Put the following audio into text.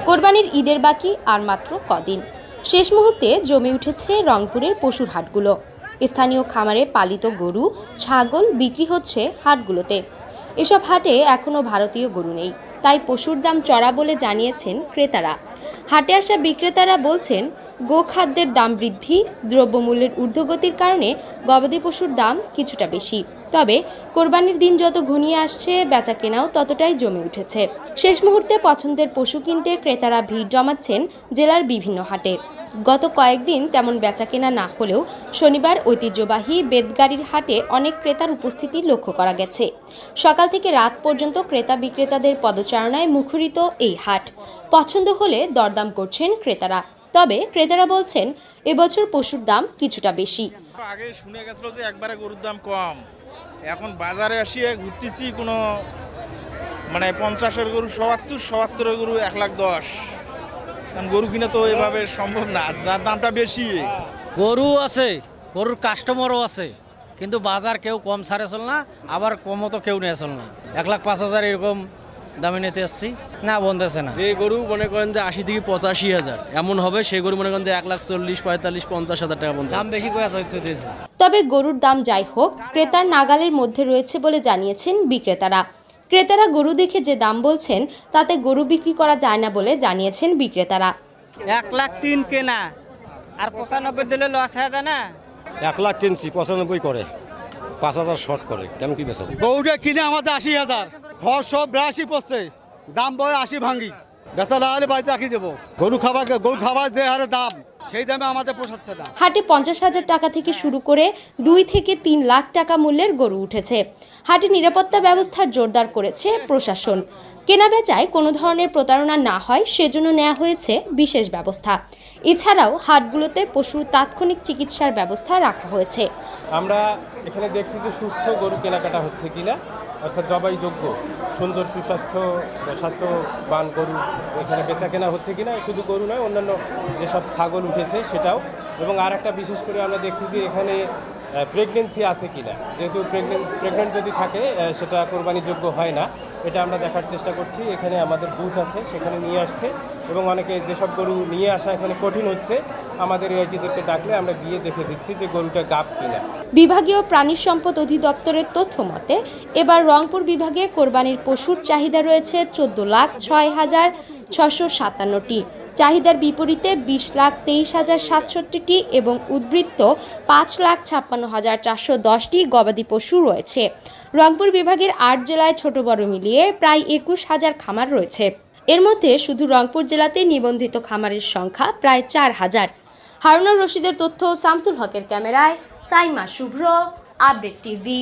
কোরবানির ঈদের বাকি আর মাত্র কদিন। শেষ মুহূর্তে জমে উঠেছে রংপুরের পশুর হাটগুলো। স্থানীয় খামারে পালিত গরু, ছাগল বিক্রি হচ্ছে হাটগুলোতে। এসব হাটে এখনও ভারতীয় গরু নেই, তাই পশুর দাম চড়া বলে জানিয়েছেন ক্রেতারা। হাটে আসা বিক্রেতারা বলছেন, গোখাদ্যের দাম বৃদ্ধি, দ্রব্যমূল্যের ঊর্ধ্বগতির কারণে গবাদি পশুর দাম কিছুটা বেশি। তবে কোরবানির দিন যত ঘনিয়ে আসছে, বেচা কেনাও ততটাই জমে উঠেছে। শেষ মুহূর্তে পছন্দের পশু কিনতে ক্রেতারা ভিড় জমাচ্ছেন জেলার বিভিন্ন হাটে। গত কয়েকদিন তেমন বেচাকেনা না হলেও শনিবার ঐতিহ্যবাহী বেদগাড়ির হাটে অনেক ক্রেতার উপস্থিতি লক্ষ্য করা গেছে। সকাল থেকে রাত পর্যন্ত ক্রেতা বিক্রেতাদের পদচারণায় মুখরিত এই হাট। পছন্দ হলে দরদাম করছেন ক্রেতারা। তবে ক্রেতারা বলছেন, এবছর পশুর দাম কিছুটা বেশি। আগে শুনে গেছিল যে একবারে গরুর দাম কম, এখন বাজারে আসিয়ে ঘুরতেছি কোনো 50-এর গরু 77-এর গরু 1,10,000। কারণ গরু কিনা তো এভাবে সম্ভব না, যার দামটা বেশি। গরু আছে, গরুর কাস্টমারও আছে, কিন্তু বাজার কেউ কম ছাড়ে চল না, আবার কমও তো কেউ নিয়ে চল না। 1,05,000 এরকম দামে নিতে এসছি না, বলতেছে না। যে গরু মনে করেন যে 80 থেকে 85,000 এমন হবে, সেই গরু মনে করেন যে 1,40,000, 45,000, 50,000 টাকা পর্যন্ত দাম বেশি করে দিয়েছে। তবে গরুর দাম যাই হোক, ক্রেতার নাগালের মধ্যে রয়েছে বলে জানিয়েছেন বিক্রেতারা। ক্রেতারা গরু দেখে যে দাম বলছেন, তাতে গরু বিক্রি করা যায় না বলে জানিয়েছেন বিক্রেতারা। 1,03,000 কেনা আর 95 দিলে লস হয়ে যায় না। 1 লাখ কিনছি, 95 করে, 5,000 শর্ট করে। কেমন কি বেচা? গরুটা কিনে আমাদের 80,000, ঘর সব 82 পড়ছে, দাম বলে 80 ভাঙ্গি। বেচা না হলে বাড়িতে রাখি দেবো। গরু খাবার যে হারে দাম, সেই দামে আমাদের পোষাচ্ছে না। হাটে 50,000 টাকা থেকে শুরু করে 2 থেকে 3 লাখ টাকা মূল্যের গরু উঠেছে। হাটে নিরাপত্তা ব্যবস্থা জোরদার করেছে প্রশাসন। কেনাবেচায় কোনো ধরনের প্রতারণা না হয় সেজন্য নেওয়া হয়েছে বিশেষ ব্যবস্থা। এছাড়াও হাটগুলোতে পশুর তাৎক্ষণিক চিকিৎসার ব্যবস্থা রাখা হয়েছে। আমরা এখানে দেখছি যে সুস্থ গরু কেনাকাটা হচ্ছে কিনা, অর্থাৎ জবাইযোগ্য সুন্দর স্বাস্থ্যবান গরু এখানে বেচা কেনা হচ্ছে কিনা। শুধু গরু নয়, অন্যান্য যেসব ছাগল উঠেছে সেটাও। এবং আর একটা বিশেষ করে আমরা দেখছি যে এখানে প্রেগনেন্সি আছে কিনা। যেহেতু প্রেগনেন্ট যদি থাকে সেটা কোরবানিযোগ্য হয় না, এটা আমরা দেখার চেষ্টা করছি। এখানে আমাদের বুথ আছে, সেখানে নিয়ে আসছে এবং অনেকে যেসব গরু নিয়ে আসা এখানে কঠিন হচ্ছে, আমাদের এআইটিদেরকে ডাকলে আমরা গিয়ে দেখে দিচ্ছি যে গরুটা গাব কিনা। বিভাগীয় প্রাণী সম্পদ অধিদপ্তরের তথ্য মতে এবার রংপুর বিভাগে কোরবানির পশুর চাহিদা রয়েছে 14,06,657টি। চাহিদার বিপরীতে 20,23,067টি এবং উদ্বৃত্ত 5,56,410টি গবাদি পশু রয়েছে। রংপুর বিভাগের 8 জেলায় ছোট বড় মিলিয়ে প্রায় 21,000 খামার রয়েছে। এর মধ্যে শুধু রংপুর জেলাতে নিবন্ধিত খামারের সংখ্যা প্রায় 4,000। হারুনুর রশিদের তথ্য, শামসুল হকের ক্যামেরায় সাইমা শুভ্র, আপডেট টিভি।